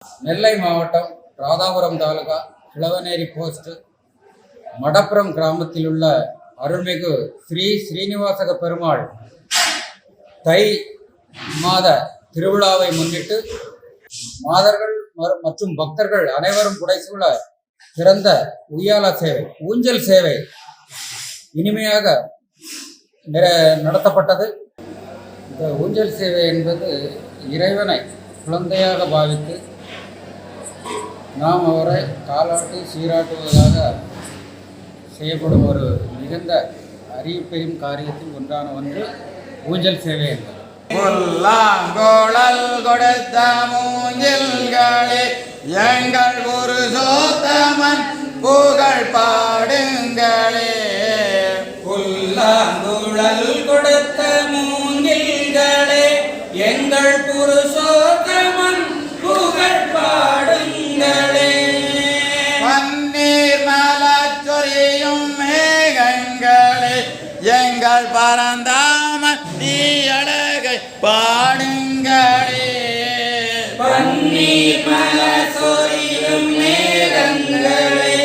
நெல்லை மாவட்டம் ராதாபுரம் தாலுகா கிழவனேரி போஸ்ட் மடப்புறம் கிராமத்தில் உள்ள அருள்மிகு ஸ்ரீ ஸ்ரீனிவாசக பெருமாள் தை மாத திருவிழாவை முன்னிட்டு மாதர்கள் மற்றும் பக்தர்கள் அனைவரும் புடைசூழ சிறந்த உய்யால சேவை, ஊஞ்சல் சேவை இனிமையாக நடத்தப்பட்டது. இந்த ஊஞ்சல் சேவை என்பது இறைவனை குழந்தையாக பாவித்து நாம் அவரை தாலாட்டி சீராட்டுவதாக செய்யப்படும் ஒரு மிகுந்த பெரும் காரியத்தில் ஒன்றான ஒன்று ஊஞ்சல் சேவை என்பது. புல்லாங்கோழல் கொடுத்த மூங்கில்களே எங்கள் ஒரு சோத்தமன் புகழ் பாடுங்களே. புல்லாங்குழல் கொடுத்த மூங்கில்களே எங்கள் புருஷோத்தமன் புகழ் பாடுங்களே. பன்னீர் மலச் சொரியும் மேகங்களே எங்கள் பரந்தாமன் தீயழகை பாடுங்களே. பன்னீர் மலச் சொரியும் மேகங்களே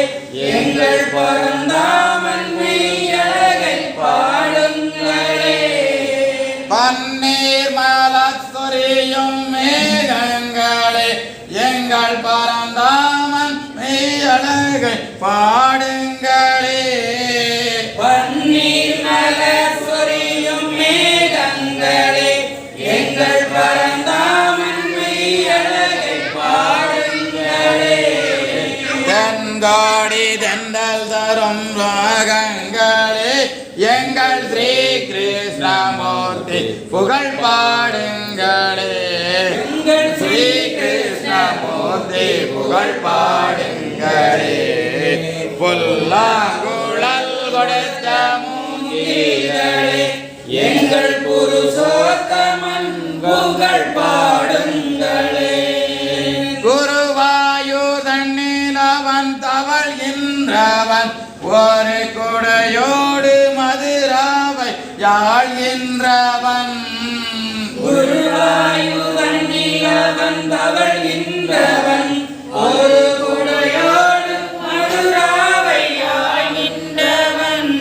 எங்கள் பரந்தாமன் தீயழகை பாடுங்களே. பன்னீர் மலச் சொரியும் மேகங்களே எங்கள் பரந்தாமன் தீயழகை பாடுங்களே. பன்னீர் மலச் சொரியும் மேகங்களே எங்கள் பரந்தாமன் தீயழகை பாடுங்களே. தென்காடி தெண்டல் தரும் ராகங்களே எங்கள் ஸ்ரீ கிருஷ்ணமூர்த்தி புகழ் பாடுங்களே. எங்கள் ஸ்ரீ கிருஷ்ணமூர்த்தி புகழ் பாடுங்களே. புல்லாங்குழல் கொடுத்த மூங்கில்களே எங்கள் புருஷோத்தமன் புகழ் பாடுங்களே. குருவாயூர் தண்ணில் அவன் தவழ்கின்றவன் ஒரு குடையோடு மதுராவை யாழ்கின்றவன். குருவாயூரண்டில் அவன் தவழ்கின்றவன் ஒரு குடையோடு மதுராவை யாழ்கின்றவன்.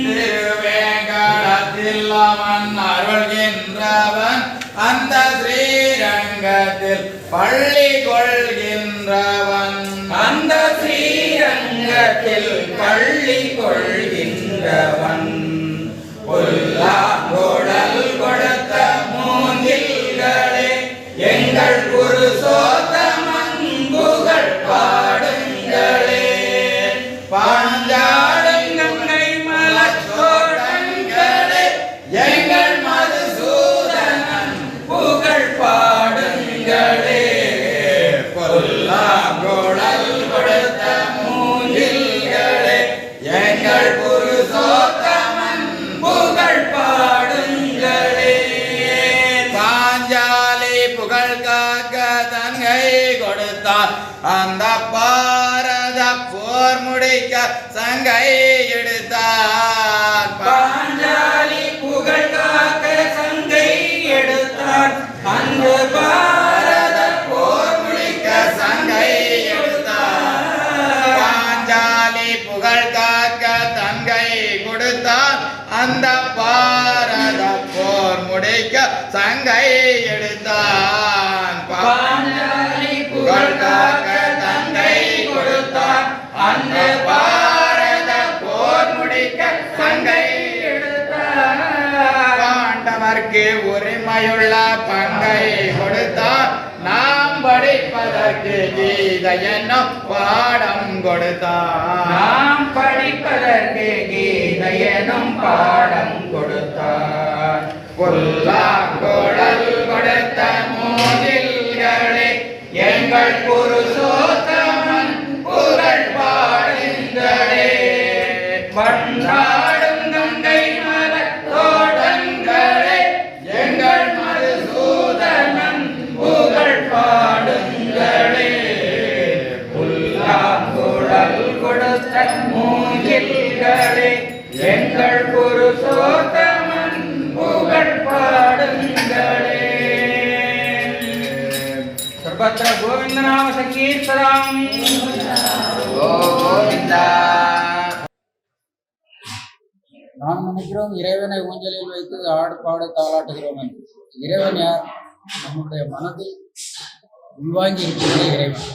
திருவேங்கடத்தில் அவன் அருள்கின்றவன் அந்த ஸ்ரீரங்கத்தில் பள்ளி கொள்கின்றவன். அந்த ஸ்ரீரங்கத்தில் பள்ளி கொள்கின்றவன். புல்லாங்குழல் கொடுத்த மூங்கில்களே எங்கள் புருஷோத்தமன் புகழ் பாடுங்களே. பாஞ்சாடும் கங்கை மலத்தோட்டங்களே எங்கள் மதுசூதனன் புகழ் பாடுங்களே. புல்லாங்குழல் கொடுத்த மூங்கில்களே எங்கள் புருஷோத்தமன் புகழ் பாடுங்களே. பாஞ்சாலி புகழ் காக்க தங்கை கொடுத்தார் அந்த பாரத போர் முடிக்க சங்கை எடுத்தார். பாஞ்சாலி புகழ் காக்க சங்கை எடுத்தார் அந்த பாரத போர் முடிக்க சங்கை எடுத்தார். பாஞ்சாலி புகழ் காக்க தங்கை கொடுத்தார் அந்த பாரத போர் முடிக்க சங்கை எடுத்தான். பாஞ்சாலி புகழ் காக்க தங்கை கொடுத்தார் அந்த பாரத போர் முடிக்க சங்கை எடுத்தார். பாண்டவர்க்கு உரிமையுள்ள பங்கை கொடுத்தார். நாம் படிப்பதற்கு கீதை என்னும் பாடம் கொடுத்தார். நாம் படிப்பதற்கு கீதை எனும் பாடம் கொடுத்தார். புல்லாங்குழல் கொடுத்த மூங்கில்களே எங்கள் புருஷோத்தமன் புகழ் பாடுங்களே. வண்டாடும் கங்கை மலத்தோட்டங்களே எங்கள் மதுசூதனன் புகழ் பாடுங்களே. புல்லாங்குழல் கொடுத்த மூங்கில்களே எங்கள் புருஷோத்தமன் புகழ் பாடுங்களே. சர்வத்திர கோவிந்த गोविन्दनाम संकीर्तनम् கோவிந்தா. நாம் நினைக்கிறோம் இறைவனை ஊஞ்சலில் வைத்து ஆடு பாடு தாளாட்டுகிறோம் என்று. இறைவன் யார்? நம்முடைய மனதில் உள்வாங்கி இருக்கிறதே இறைவன்.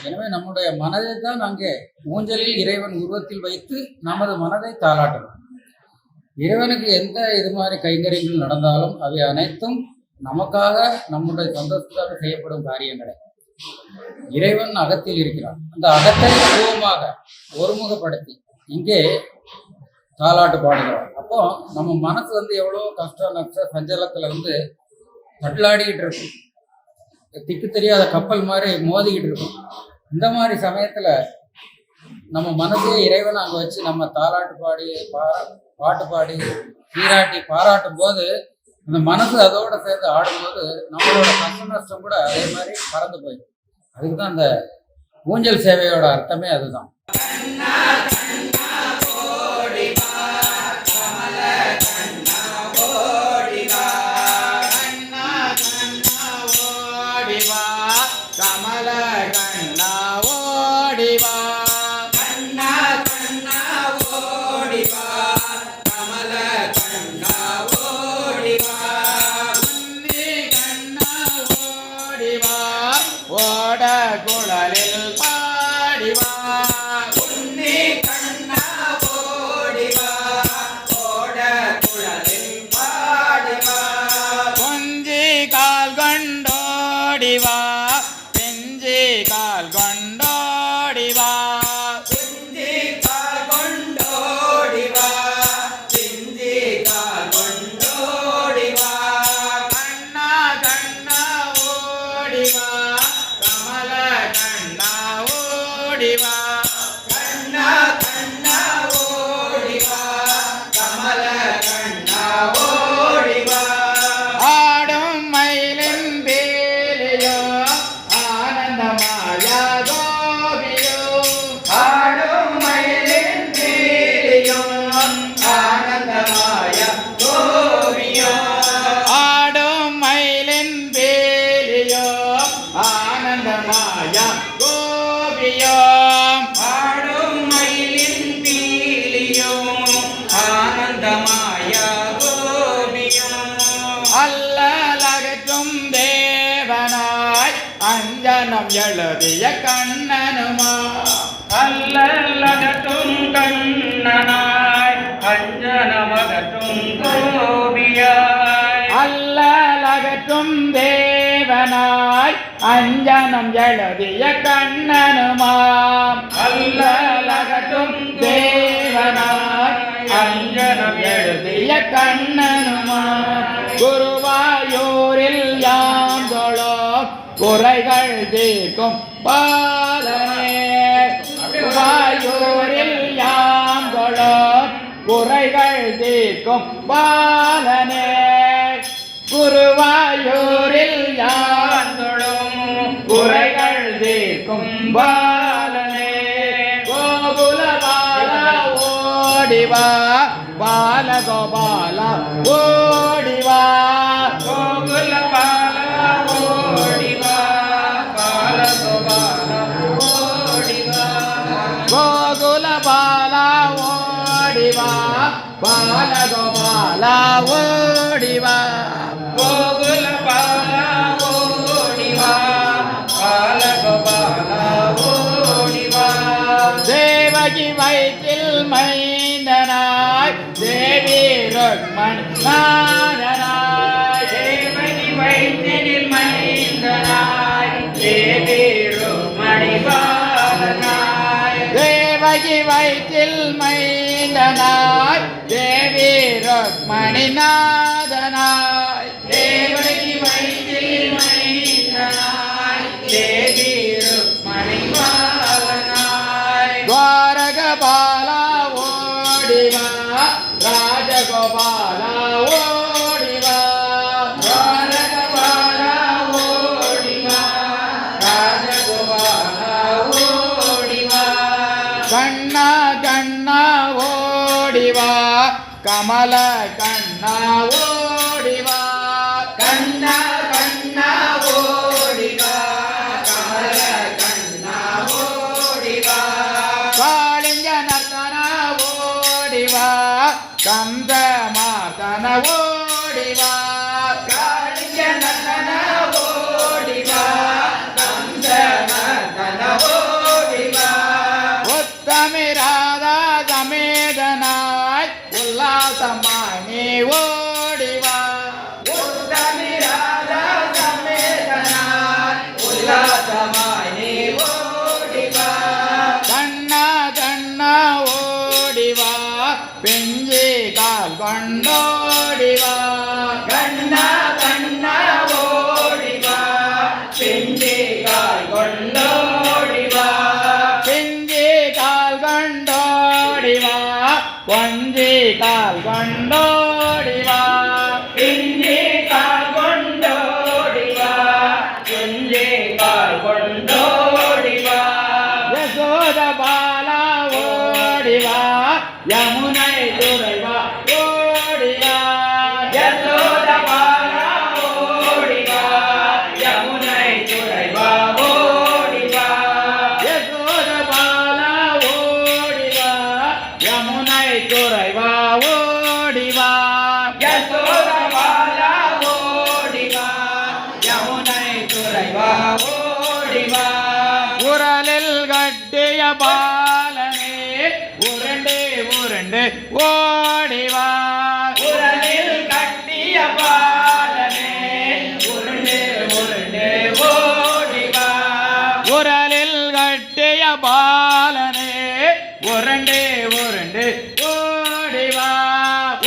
எனவே நம்முடைய மனதை தான் அங்கே ஊஞ்சலில் இறைவன் உருவத்தில் வைத்து நமது மனதை தாளாட்டணும். இறைவனுக்கு எந்த இது மாதிரி கைங்கரியங்கள் நடந்தாலும் அவை அனைத்தும் நமக்காக நம்முடைய சந்தோஷத்துக்காக செய்யப்படும் காரியங்களே. இறைவன் அகத்தில் இருக்கிறான். அந்த அகத்தை பூர்வமாக ஒருமுகப்படுத்தி இங்கே தாலாட்டு பாடுகிறோம். அப்போ நம்ம மனசு எவ்வளோ கஷ்ட நஷ்ட சஞ்சலத்தில் தட்டுலாடிக்கிட்டு இருக்கும். திக்கு தெரியாத கப்பல் மாதிரி மோதிக்கிட்டு இருக்கும். இந்த மாதிரி சமயத்தில் நம்ம மனசே இறைவனை அங்கே வச்சு நம்ம தாலாட்டு பாடி பாட்டு பாடி சீராட்டி பாராட்டும் போது அந்த மனசு அதோட சேர்ந்து ஆடும்போது நம்மளோட கஷ்ட நஷ்டம் கூட அதே மாதிரி பறந்து போயிடும். அதுக்கு தான் அந்த ஊஞ்சல் சேவையோட அர்த்தமே அதுதான். குழலில் பாடிவா உன்னி கண்ணா ஓடிவா ஓட குழலில் பாடிவா கொஞ்சி கால் கொண்டோடிவா பெஞ்சி கால் கொண்டோடிவா பெஞ்சி கால் கொண்டோடிவா பெஞ்சி கால் கொண்டோடிவா கண்ணா கண்ணா ஓடிவா ஓடிவா கண்ணா கண்ணா ஓடிவா கமல கண்ணா ஓடிவா ஆடும் மயிலின் பேலியோ ஆனந்தமாயா கோபியோ ஆடும் மயிலின் பேலியோ ஆனந்தமாயா கோபியோ ஆடும் மயிலின் பேலியோ ஆனந்தமாயா ஆடும் மயிலின் பீலியும் ஆனந்தமாய கோபியும் அல்லலகற்றும் தேவனாய் அஞ்சனம் எழுதிய கண்ணனுமா அல்லலகற்றும் கண்ணனாய் அஞ்சனமகற்றும் கோபியாய் அல்லலகற்றும் தேவனாய் அஞ்சனம் எழுதிய கண்ணனுமாம் அல்லலகற்றும் தேவனாய் அஞ்சனம் எழுதிய கண்ணனுமாம் குருவாயூரில் யாந்தோளோ குறைகள் தீர்க்கும் பாலனே குருவாயூரில் யாந்தோளோ குறைகள் தீர்க்கும் பாலனே குருவாயூரில் யாந்தொழும் குறைகள் தீர்க்கும் பாலனே கோகுல பாலா ஓடிவா பாலகோபாலா ஓடிவா கோகுல பாலா ஓடிவா பாலகோபாலா ஓடிவா கோகுல பாலா ஓடிவா பாலகோபாலா ஓடிவா கோகுல பாலா ஓடிவா பாலகோபாலா ஓடிவா தேவகி வயிற்றில் மைந்தனாய் தேவி ருக்மணி நாதனாய் தேவகி வயிற்றில் மைந்தனாய் தேவி ருக்மணி பாலனாய் தேவகி வயிற்றில் மைந்தனாய் தேவி ருக்மணி நாதனாய் தேவகி வயிற்றில் மைந்தனாய் தேவி ருக்மணி பாலனாய் துவாரக பாலா ஓடிவா ராஜகோபாலா ஓடிவா துவாரக பாலா ஓடிவா ராஜகோபாலா ஓடிவா கண்ணா கண்ணா ஓடிவா கமல கண்ணா ஓடிவா கண்ணா கண்ணா ஓடிவா கமல கால் கொண்டோடி வா பிஞ்சி கால் கொண்டோடி வா குஞ்சி கால் கொண்டோடி வா யசோத பாலா ஓடி வா யமுனை துறைவா ஓடி வா யசோத பாலா ஓடி வா யமுனை துறைவா ஓடி வா யசோத பாலா ஓடி வா யமுனை துறைவா ஓடி வா யசோத பாலா ஓடி வா யமுனை துறைவா ஓடி வா உரலில் கட்டிய பாலனே உருண்டு உருண்டு ஓடி வா உரலில் கட்டிய பாலனே உருண்டு உருண்டு ஓடி வா உரலில் கட்டிய பாலனே உருண்டு உருண்டு ஓடி வா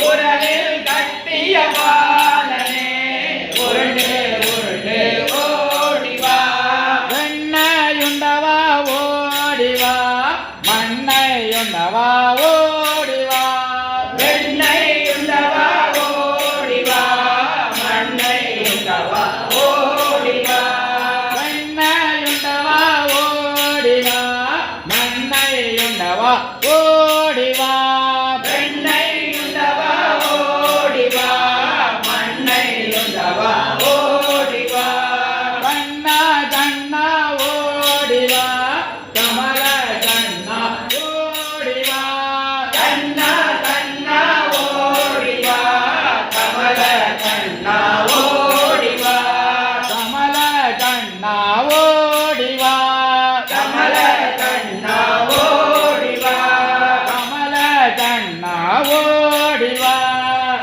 உரலில் கட்டிய பாலனே உருண்டு உருண்டு ஓடி வா வெண்ணையுண்டவா ஓடி வா மண்ணையுண்டவா ஓடி வா வெண்ணை உண்டவா ஓடி வா மண்ணை உண்டவா ஓடி வா வெண்ணையுண்டவா ஓடி வா மண்ணையுண்டவா ஓடி வா வெண்ணை உண்டவா ஓடி வா மண்ணை உண்டவா ஓடி வா கண்ணா கண்ணா ஓடி வா கமல கண்ணா ஓடி வா கண்ணா கண்ணா ஓடி வா கமல கண்ணா ஓடி வா கமல கண்ணா ஓடி வா கமல கண்ணா ஓடி வா கமல கண்ணா ஓடி வா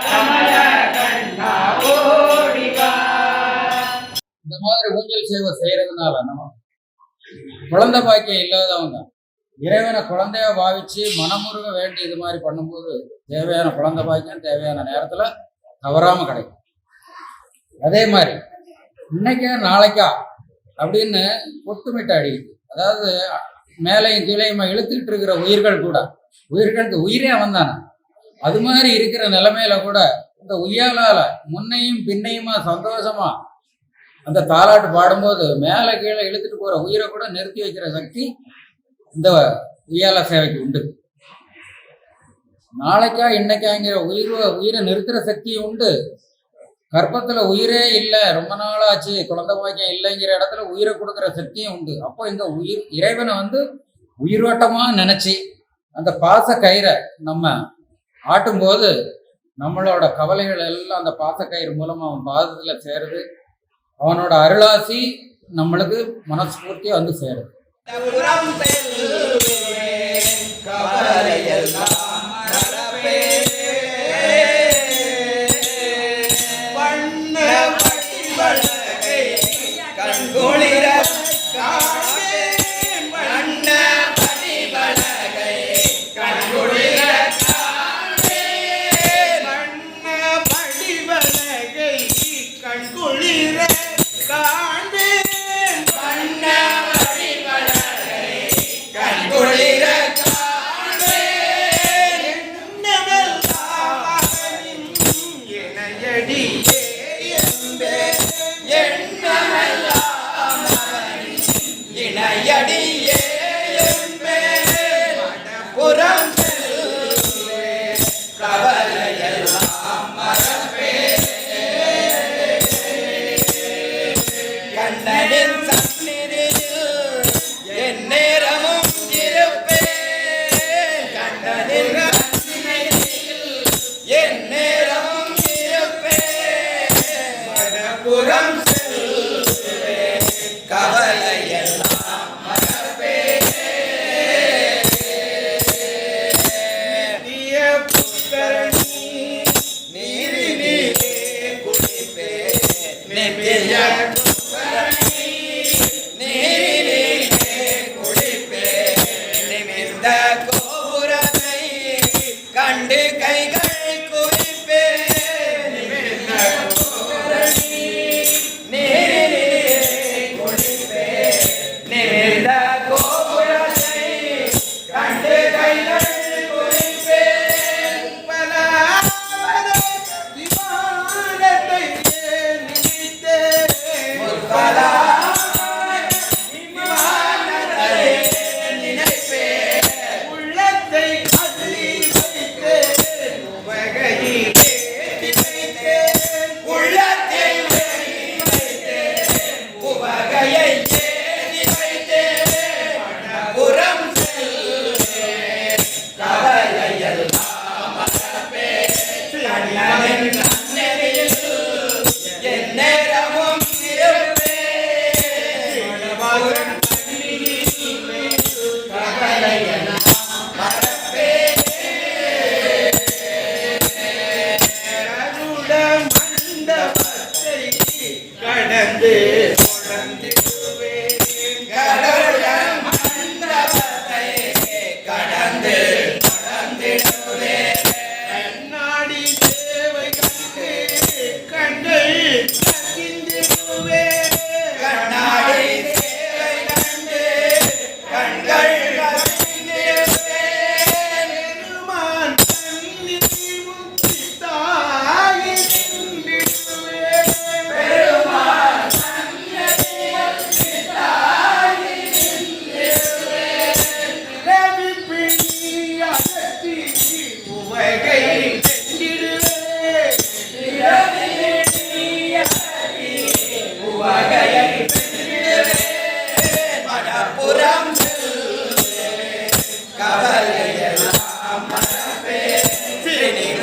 கமல கண்ணா ஓடி வா இந்த மாதிரி ஊஞ்சல் சேவை செய்யறதுனால நம்ம குழந்தை பாக்கியம் இல்லாதவங்க இறைவனை குழந்தையா பாவிச்சு மனமுருக வேண்டி இது மாதிரி பண்ணும்போது தேவையான குழந்தை பாக்கியம் தேவையான நேரத்துல தவறாம கிடைக்கும். அதே மாதிரி இன்னைக்கா நாளைக்கா அப்படின்னு கொட்டுமிட்ட அடிக்குது. அதாவது மேலையும் கீழையுமா இழுத்துக்கிட்டு இருக்கிற உயிர்கள் கூட உயிர்களுக்கு உயிரே அவன்தானே. அது மாதிரி இருக்கிற நிலைமையில கூட இந்த உய்யாலால முன்னையும் பின்னையுமா சந்தோஷமா அந்த தாலாட்டு பாடும்போது மேலே கீழே இழுத்துட்டு போற உயிரை கூட நிறுத்தி வைக்கிற சக்தி இந்த உய்யால சேவைக்கு உண்டு. நாளைக்கா இன்னைக்காங்கிற உயிரை நிறுத்துற சக்தியும் உண்டு. கர்ப்பத்துல உயிரே இல்லை, ரொம்ப நாளாச்சு குழந்தை பாக்கியம் இல்லைங்கிற இடத்துல உயிரை கொடுக்குற சக்தியும் உண்டு. அப்போ இந்த இறைவனை உயிரோட்டமா நினைச்சு அந்த பாச கயிறை நம்ம ஆட்டும்போது நம்மளோட கவலைகள் எல்லாம் அந்த பாச கயிறு மூலமா அவன் பாதத்துல சேருது. அவனோட அருளாசி நம்மளுக்கு மனஸ்பூர்த்தியா வந்து சேருது. புறம் செல்வேன் கவலையெல்லாம் மறப்பேன். வண்ண வடிவழகை கண்குளிர காண்பேன். வண்ண வடிவழகை கண்குளிர காண்பேன். வண்ண வடிவழகை கண்குளிர காண்பேன். வண்ண வடிவழகை கண்குளிர காண்பேன்.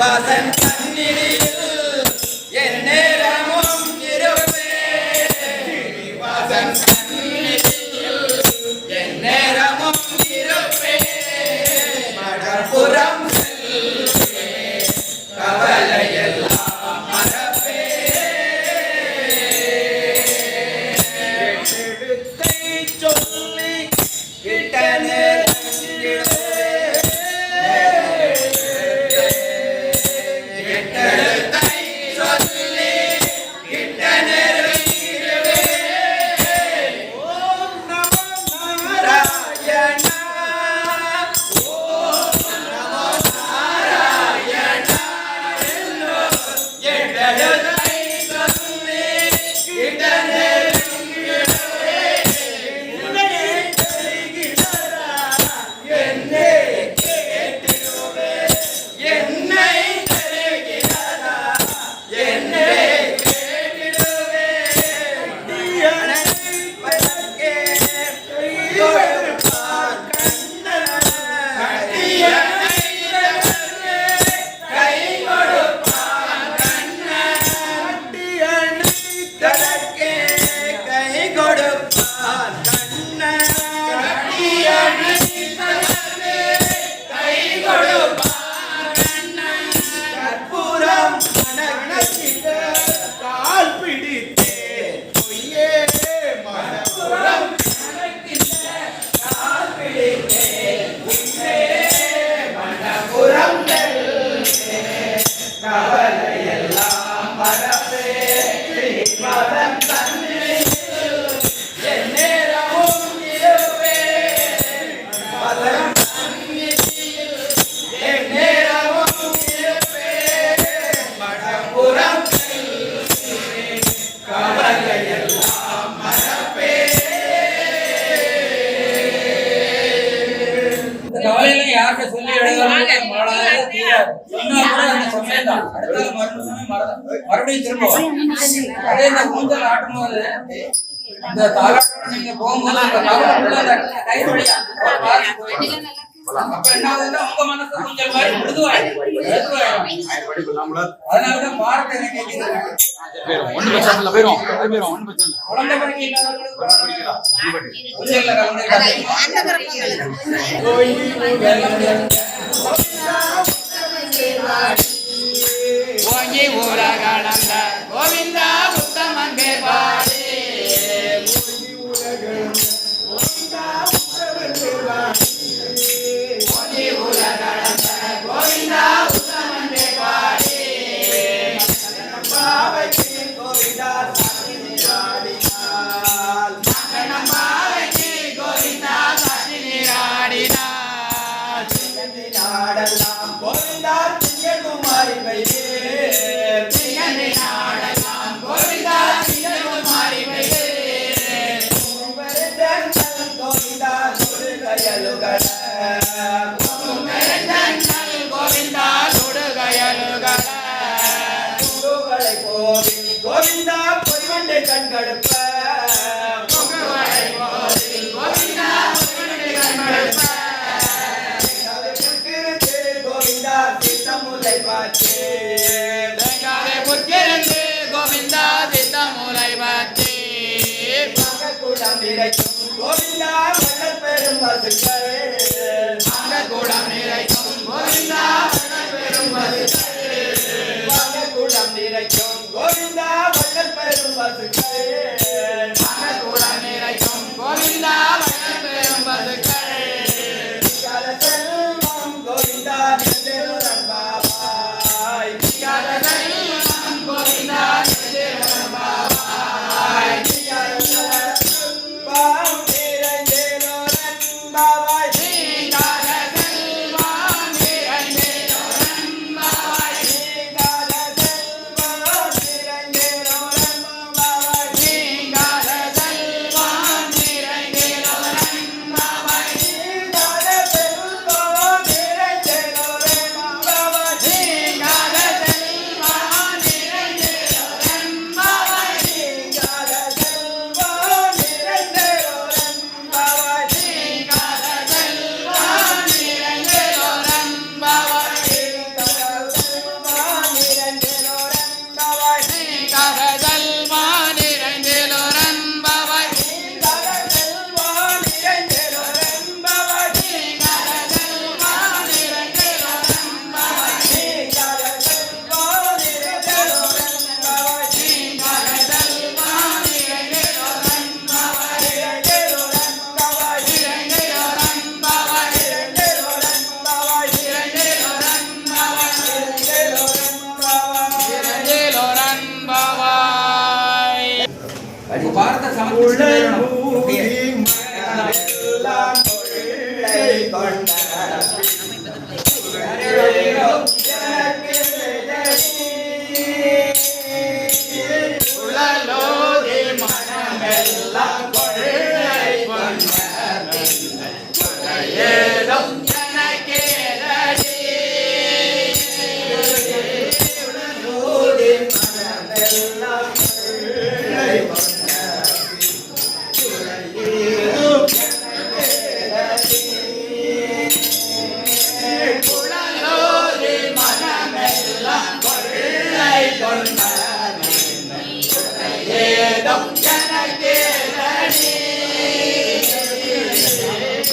ஸ்ரீனிவாசன் சந்நிதியில் என் நேரமும் இருப்பேன். ஸ்ரீனிவாசன் சந்நிதியில் என் நேரமும் இருப்பேன். மடப்புறம் செல்வேன், கவலையெல்லாம் மறப்பேன். எழுத்தை சொல்லி கிட்ட நெருங்கிடுவேன். எழுத்தை சொல்லி கிட்ட நெருங்கிடுவேன். ஓம் நமோ நாராயணா, ஓம் நமோ நாராயணா என்னும் எழுத்தை சொல்லி கிட்ட நெருங்கிடுவேன். என்னை தருகிறதா, என்னை கேட்டிடுவேன். என்னை தருகிறதா, என்னை கேட்டிடுவேன். அடியனை பதக்கே கையொடுப்பார் கண்ணன். அடியனை பதக்கே கையொடுப்பார் கண்ணன். அடியனை பதக்கே கை கொடுப்பார் கண்ணன். அடியனை பதக்கே கை கொடுப்பார் கண்ணன். கற்பூரம் மணக்கிட்ட கால் பிடித்தேன் பொய்யே. மணப்புறம் மணக்கிட்ட கால் பிடித்தேன் பொய்யே. மணப்புறம் செல்வேன், கவலையெல்லாம் மறப்பேன். ஸ்ரீனிவாசன் சந்நிதியில் என் நேரமும் இருப்பேன். ஸ்ரீனிவாசன் சந்நிதியில் என் நேரமும் இருப்பேன். மடப்புறம் செல்வேன், கவலையெல்லாம் மறப்பேன். இந்த கவலையெல்லாம் யார்கிட்ட சொல்லி எழுதாலும் மாறாது, தீராது. இன்னொரு முறை அந்த சமயம் தான். அடுத்த மறுபடியும் மறுபடியும் திரும்பவும் அதே இந்த ஊஞ்சல் ஆட்டும் போது இந்த தாலாட்டோட நீங்க போகும்போது அந்த தாலாட்டுல அந்த கை வழியா ஒரு பாதி போயிடும். அப்ப என்ன ஆகுதுன்னா உங்க மனசு ஊஞ்சல் மாதிரி மிருதுவாயிடும். அதனாலதான் பாரத்தை என்ன கேட்கிறது, குழந்தை பிறகு இல்லாதவங்களுக்கு ஊஞ்சல்ல ஓங்கி ஊரகணந்த கோவிந்தா உத்தமந்தே பாடி. ஓங்கி ஊரகணந்த கோவிந்தா உத்தமந்தே பாடி. பாவைக்கு கோவிந்தா சாட்சி நீராடினாள். மகனம்பாவைக்கு கோவிந்தா சாட்சி நீராடினாள். நாடெல்லாம் கோவிந்தா திங்கள்குமாரி வைத்தே. நாடெல்லாம் கோவிந்தா திங்கள்குமாரி வைத்தே. கோவிந்தா சுடுகயலுகள. கோவிந்தா சுடுகயலுகள. சுடுகளை கோவில் கோவிந்தா பொய்வண்டை கண்கடுப்ப. கோவிந்தா கோவிந்தா சித்தமுலை பாச்சே. புத்திருந்து கோவிந்தா சித்தமுலை பத்தி. கூடம் நிறைக்கும் கோவிந்தா வள்ளல் பெரும் பசுக்கள். கூடம் நிறைக்கும் கோவிந்தா பெரும் கூடம் நிறைக்கும் கோவிந்தா வள்ளல் பெரும் பசுக்கள். கூடம் நிறைக்கும் கோவிந்தா பெரும் பசுக்கள். செல்வம் கோவிந்தா நெஞ்சேருடன் பாபாய். கோவிந்தா பாவம் நிறைந்தேருடன் பாபாய். குழல் ஊதி மனமெல்லாம் கொள்ளை கொண்ட குழலோதி மனமெல்லாம் கொள்ளை கொண்ட ஏதும் எனக்கேதடி குழலூதி மனமெல்லாம் கொள்ளை கொண்ட குழலோதி மனமெல்லாம் கொள்ளை கொண்ட ஏதும் எனக்கேதடி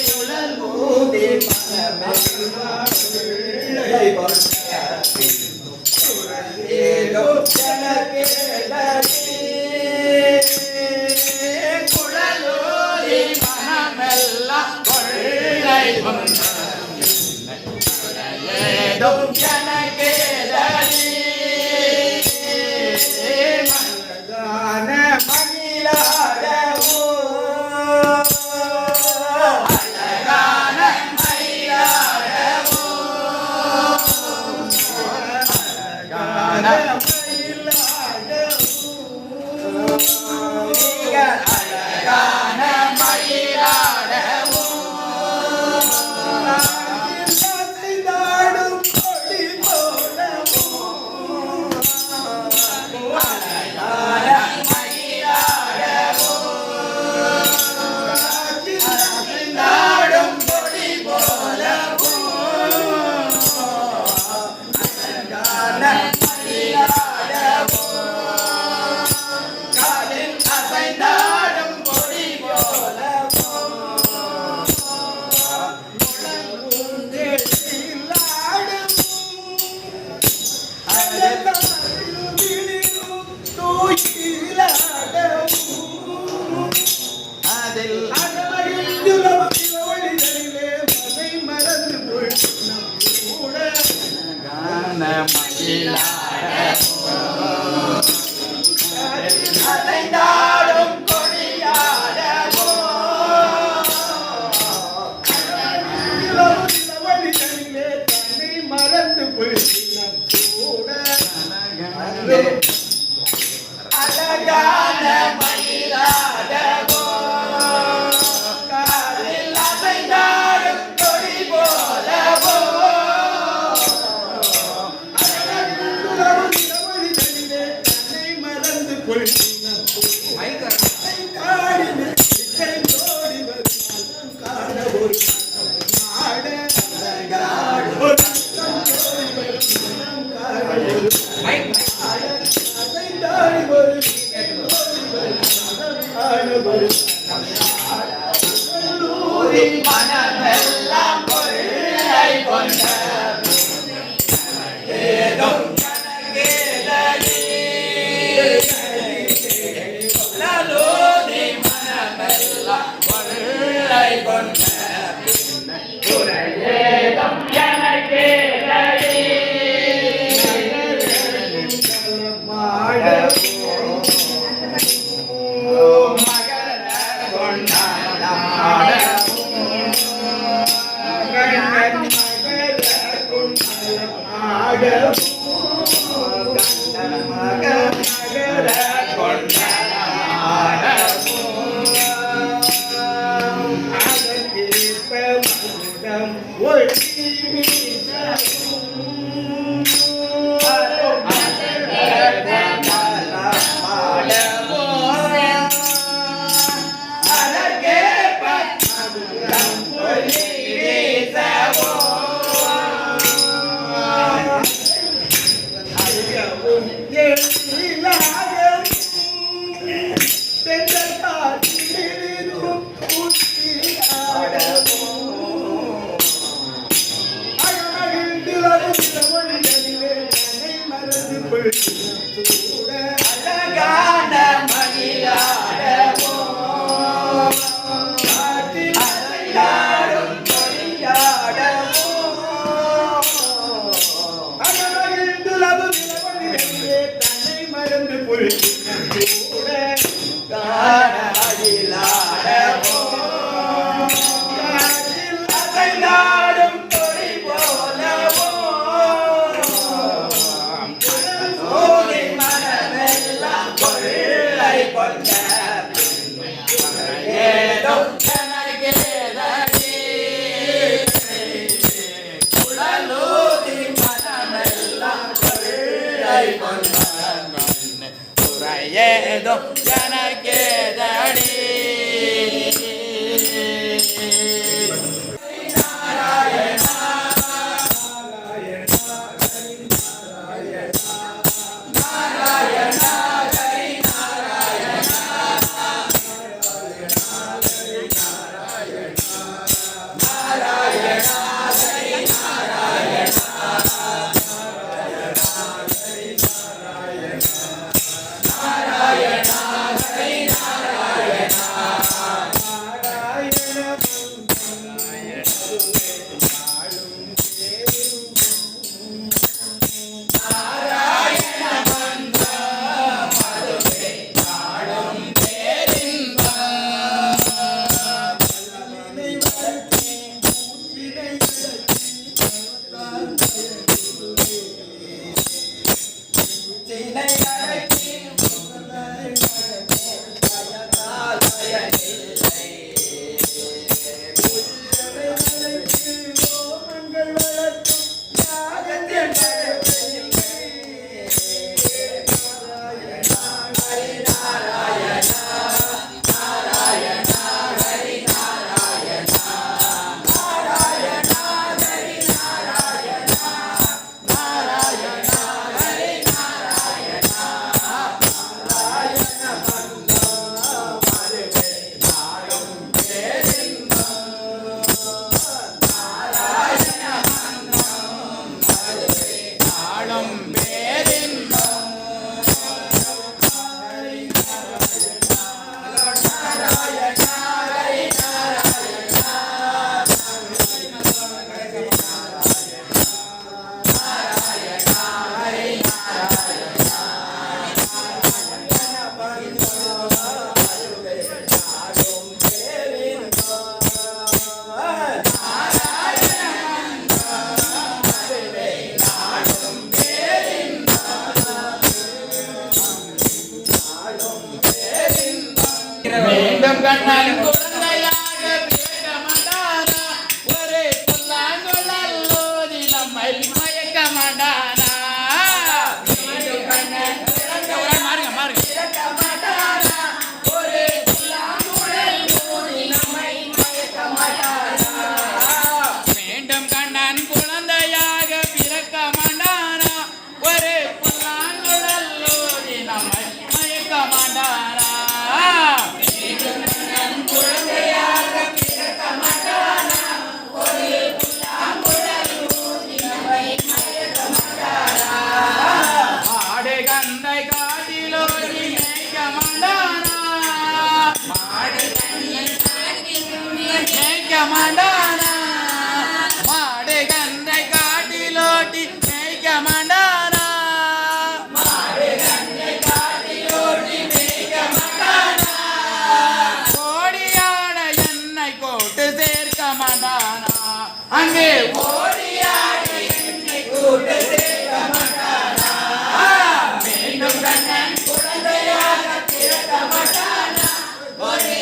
குழலூதி மனமெல்லாம் கொள்ளை கொண்ட ஏதோ எனக்கேதடி குழலோதி மனமெல்லாம் கொள்ளை கொண்ட ஏதும் எனக்கேதடி கான மகிழாரவோ அழகான மயிலாடவோ கான அழகான மயிலாடவோ நாடும் கொடி போலவோ அழகான மயிலாடவோ நாடும் கொடி போலவோ அழகான மயிலாடவோ காலில் அசைந்தாடும் கொடி போலவோ அதில் கான மயிலாடவோ அசைந்தாடும் கொடியாடவோ மறந்து அழகான மயிலாடவோ காலில் அசைந்தாடும் கொடி போலவோ மறந்து மனமெல்லாம் கொள்ளை கொண்ட ஏதும் எனக்கேதடி குழலோதி மனமெல்லாம் கொள்ளை கொண்ட ஏதும் எனக்கேதடி மகர கொண்டாட மீண்டும் எனக்கேதடி மீண்டும் கண்ணன் குழந்தையாக பிறக்க மாட்டானா ஒரு புல்லாங்குழலோதி நம்மை மயக்க மாட்டானா மீண்டும் கண்ணன் பிறக்க மாட்டானா ஒரு புல்லாங்குழலோதி நம்மை மயக்க மாட்டானா மீண்டும் கண்ணன் குழந்தையாக பிறக்க மாட்டானா ஒரு புல்லாங்குழலோதி நம்மை மயக்க மாட்டானா மாடானா மாடு கந்தை காட்டிலோட்டி மேய்க்க மாட்டானா மாடு கந்தை காட்டிலோட்டி மேய்க்க மாட்டானா ஓடியாட என்னை கோட்டு சேர்க்க மாட்டானா அங்கே ஓடியாட என்னை கோட்டு சேர்க்க மாட்டானா மீண்டும் கண்ணன் குழந்தையாக பிறக்க மாட்டானா ஒரு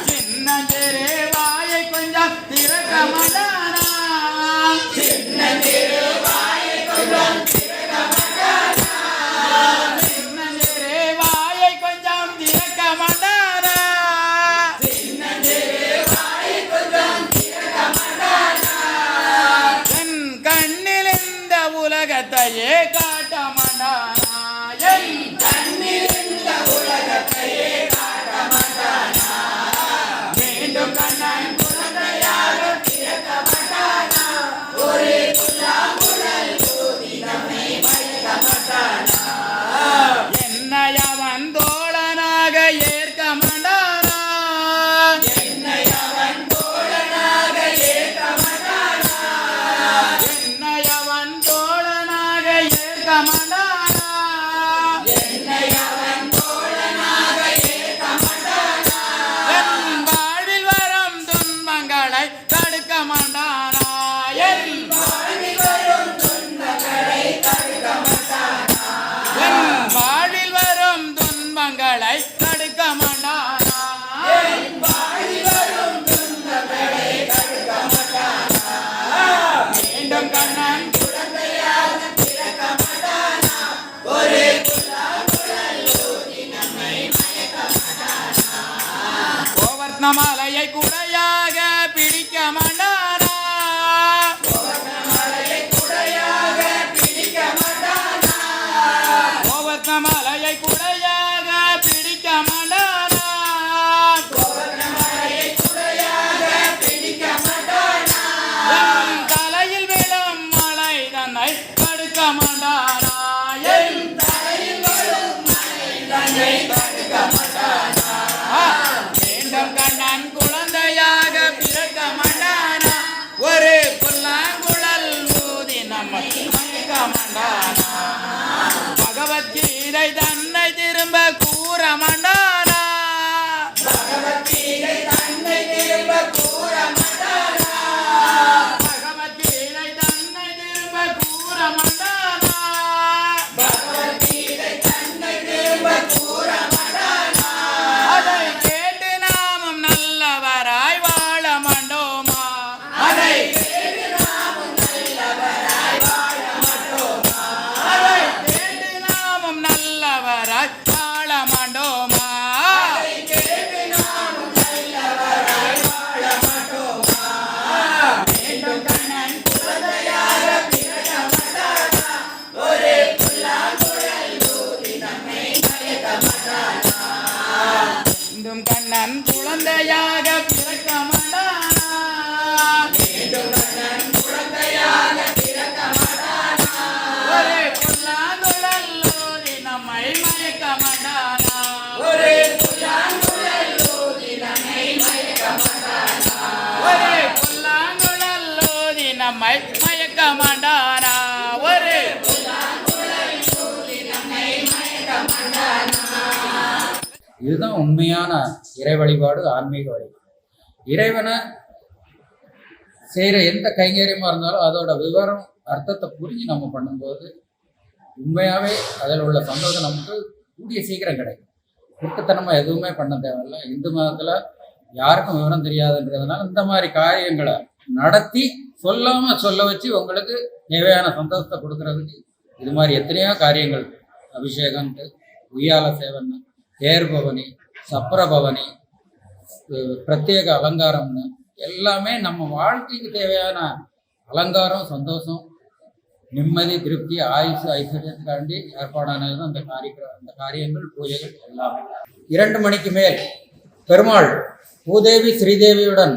சின்னஞ்சிறு வாயை கொஞ்சம் திறக்க மாட்டானா சின்னஞ்சிறு வாயை கொஞ்சம் திறக்க மாட்டானா சின்னஞ்சிறு வாயை கொஞ்சம் திறக்க மாட்டானா சின்னஞ்சிறு வாயை கொஞ்சம் திறக்க மாட்டானா என் கண்ணில் இந்த உலகத்தையே காட்ட மாட்டானா என் கண்ணில் இந்த உலகத்தையே காட்ட மாட்டானா மீண்டும் கண்ணன் குழந்தையாக பிறக்க மாட்டானா ஒரு புல்லாங்குழல் ஊதி நம்மை மயக்க மாட்டானா என்னை அவன் தோழனாக ஏற்க மாட்டானா என்னை அவன் தோழனாக ஏற்க மாட்டானா என்னை அவன் தோழனாக ஏற்க மாட்டானா என்னை அவன் தோழனாக ஏற்க மாட்டானா என் வாழ்வில் வரும் துன்பங்களை தடுக்க மாட்டானா என் வாழ்வில் வரும் துன்பங்களை தடுக்க மாட்டானா என் வாழ்வில் வரும் துன்பங்களை தடுக்க மாட்டானா என் வாழ்வில் வரும் துன்பங்களை தடுக்க மாட்டானா மீண்டும் கண்ணன் குழந்தையாக பிறக்க கோவர்த்தமலையை குடையாக பிடிக்க மாட்டானா கோவர்த்தமலையை குடையாக பிடிக்க மாட்டானா கோவர்த்தமலையை குடையாக பிடிக்க மாட்டானா கோவர்த்தமலையை குடையாக பிடிக்க மாட்டானா என் தலையில் விழும் மலை தன்னை தடுக்க மாட்டானா என் தலையில் விழும் மலை தன்னை தடுக்க மாட்டானா மீண்டும் கண்ணன் குழந்தையாக பிறக்க மாட்டானா ஒரு புல்லாங்குழல் ஊதி நம்மை மயக்க மாட்டானா பகவத்கீதை தன்னை திரும்ப கூற மாட்டானா பகவத்கீதை தன்னை திரும்ப கூற மாட்டானா பகவத்கீதை தன்னை திரும்ப கூற மாட்டானா பகவத்கீதை தன்னை திரும்ப கூற மாட்டானா அதை கேட்டு நாமும் நல்லவராய் வாழ மாட்டோமா அதை கேட்டு நாமும் நல்லவராய் வாழ மாட்டோமா அதை கேட்டு நாமும் நல்லவராய் வாழ மாட்டோமா அதை கேட்டு நாமும் நல்லவராய் வாழ மாட்டோமா மீண்டும் கண்ணன் குழந்தையாக பிறக்க மாட்டானா ஒரு புல்லாங்குழல் ஊதி நம்மை மயக்க மாட்டானா மீண்டும் கண்ணன் குழந்தையாக பிறக்க மாட்டானா மீண்டும் கண்ணன் குழந்தையாக பிறக்க மாட்டானா ஒரே புல்லாங்குழல் ஊதி நம்மை மயக்க மாட்டானா ஒரு புல்லாங்குழல் ஊதி நம்மை மயக்க மாட்டானா ஒரே புல்லாங்குழல் ஊதி நம்மை மயக்க மாட்டானா ஒரே புல்லாங்குழல் ஊதி நம்மை மயக்க மாட்டானா இதுதான் உண்மையான இறை வழிபாடு, ஆன்மீக வழிபாடு. இறைவனை செய்கிற எந்த கைங்கரியமாக இருந்தாலும் அதோட விவரம் அர்த்தத்தை புரிஞ்சு நம்ம பண்ணும்போது உண்மையாகவே அதில் உள்ள சந்தோஷம் நமக்கு கூடிய சீக்கிரம் கிடைக்கும். குட்டுத்தனமாக எதுவுமே பண்ண தேவையில்லை. இந்து மதத்தில் யாருக்கும் விவரம் தெரியாதுன்றதுனால இந்த மாதிரி காரியங்களை நடத்தி சொல்லாமல் சொல்ல வச்சு உங்களுக்கு தேவையான சந்தோஷத்தை கொடுக்கறதுக்கு இது மாதிரி எத்தனையோ காரியங்கள், அபிஷேகம்ட்டு, உய்யால சேவன், தேர் பவனி, சப்பர பவனி, பிரத்யேக அலங்காரம்னு எல்லாமே நம்ம வாழ்க்கைக்கு தேவையான அலங்காரம், சந்தோஷம், நிம்மதி, திருப்தி, ஆயுசு, ஐஸ்வர்யத்துக்காண்டி ஏற்பாடானது அந்த காரியங்கள், பூஜைகள் எல்லாமே. 2 மணிக்கு மேல் பெருமாள் பூதேவி ஸ்ரீதேவியுடன்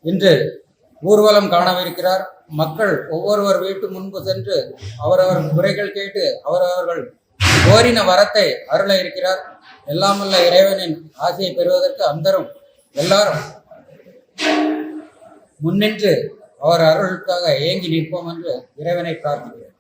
இன்று ஊர்வலம் காணவிருக்கிறார். மக்கள் ஒவ்வொருவர் வீட்டு முன்பு சென்று அவரவர் குறைகள் கேட்டு அவரவர்கள் கோரின வரத்தை அருள இருக்கிறார். எல்லாமல்ல இறைவனின் ஆசையை பெறுவதற்கு அந்தரும் எல்லாரும் முன்னின்று அவர் அருளுக்காக ஏங்கி நிற்போம் என்று இறைவனை பிரார்த்திக்கிறோம்.